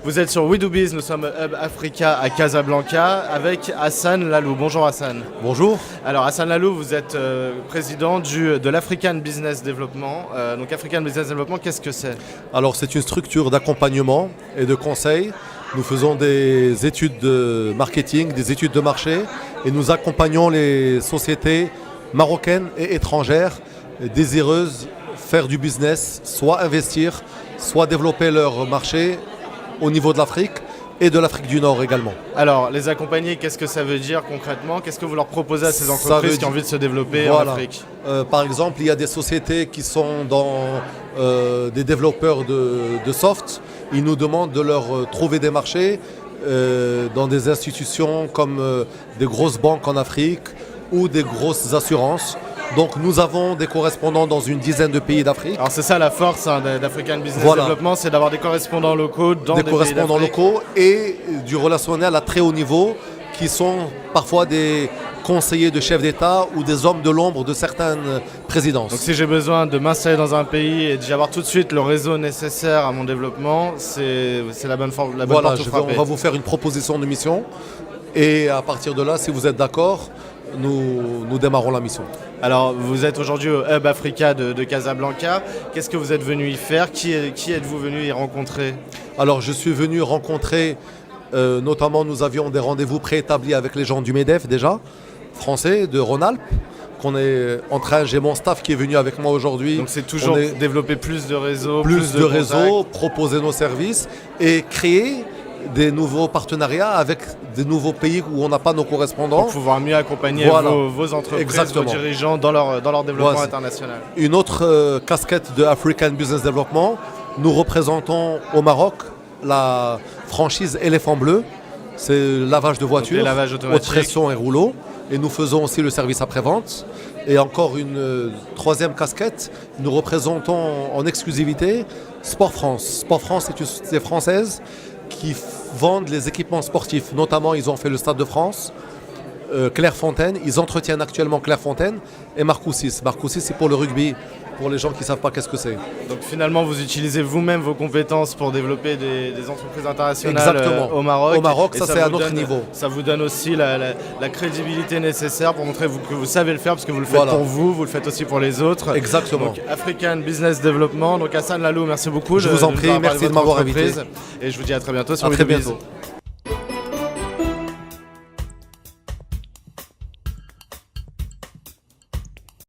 Vous êtes sur We Do Biz, nous sommes Hub Africa à Casablanca avec Hassan Lalou. Bonjour Hassan. Bonjour. Alors Hassan Lalou, vous êtes président de l'African Business Development. Donc African Business Development, qu'est-ce que c'est? Alors c'est une structure d'accompagnement et de conseil. Nous faisons des études de marketing, des études de marché et nous accompagnons les sociétés marocaines et étrangères désireuses faire du business, soit investir, soit développer leur marché au niveau de l'Afrique et de l'Afrique du Nord également. Alors, les accompagner, qu'est-ce que ça veut dire concrètement? Qu'est-ce que vous leur proposez à ces entreprises qui ont envie de se développer en Afrique? Par exemple, il y a des sociétés qui sont dans des développeurs de soft. Ils nous demandent de leur trouver des marchés dans des institutions comme des grosses banques en Afrique ou des grosses assurances. Donc nous avons des correspondants dans une dizaine de pays d'Afrique. Alors c'est ça la force d'African Business Development, c'est d'avoir des correspondants locaux dans des correspondants pays locaux et du relationnel à très haut niveau qui sont parfois des conseillers de chefs d'État ou des hommes de l'ombre de certaines présidences. Donc si j'ai besoin de m'installer dans un pays et d'y avoir tout de suite le réseau nécessaire à mon développement, c'est la bonne porte à frapper. On va vous faire une proposition de mission et à partir de là, si vous êtes d'accord, nous démarrons la mission. Alors, vous êtes aujourd'hui au Hub Africa de Casablanca. Qu'est-ce que vous êtes venu y faire? Qui êtes-vous venu y rencontrer? Alors, je suis venu rencontrer, notamment nous avions des rendez-vous préétablis avec les gens du MEDEF déjà, français, de Rhône-Alpes, qu'on est en train, j'ai mon staff qui est venu avec moi aujourd'hui. Donc c'est toujours développer plus de réseaux, plus de réseaux, proposer nos services et créer des nouveaux partenariats avec des nouveaux pays où on n'a pas nos correspondants. Pour pouvoir mieux accompagner vos entreprises, vos dirigeants dans leur développement international. Une autre casquette de African Business Development, nous représentons au Maroc la franchise Éléphant Bleu. C'est lavage de voitures, haute pression et rouleau. Et nous faisons aussi le service après-vente. Et encore une troisième casquette, nous représentons en exclusivité Sport France. Sport France, c'est une société française qui vendent les équipements sportifs. Notamment, ils ont fait le Stade de France, Clairefontaine. Ils entretiennent actuellement Clairefontaine et Marcoussis. Marcoussis, c'est pour le rugby, pour les gens qui ne savent pas qu'est-ce que c'est. Donc finalement, vous utilisez vous-même vos compétences pour développer des entreprises internationales au Maroc. Au Maroc, ça c'est à notre niveau. Ça vous donne aussi la crédibilité nécessaire pour montrer que vous savez le faire, parce que vous le faites pour vous le faites aussi pour les autres. Exactement. Donc African Business Development. Donc Hassan Lalou, merci beaucoup. Je vous en prie, merci de m'avoir invité. Et je vous dis à très bientôt sur We Do Biz.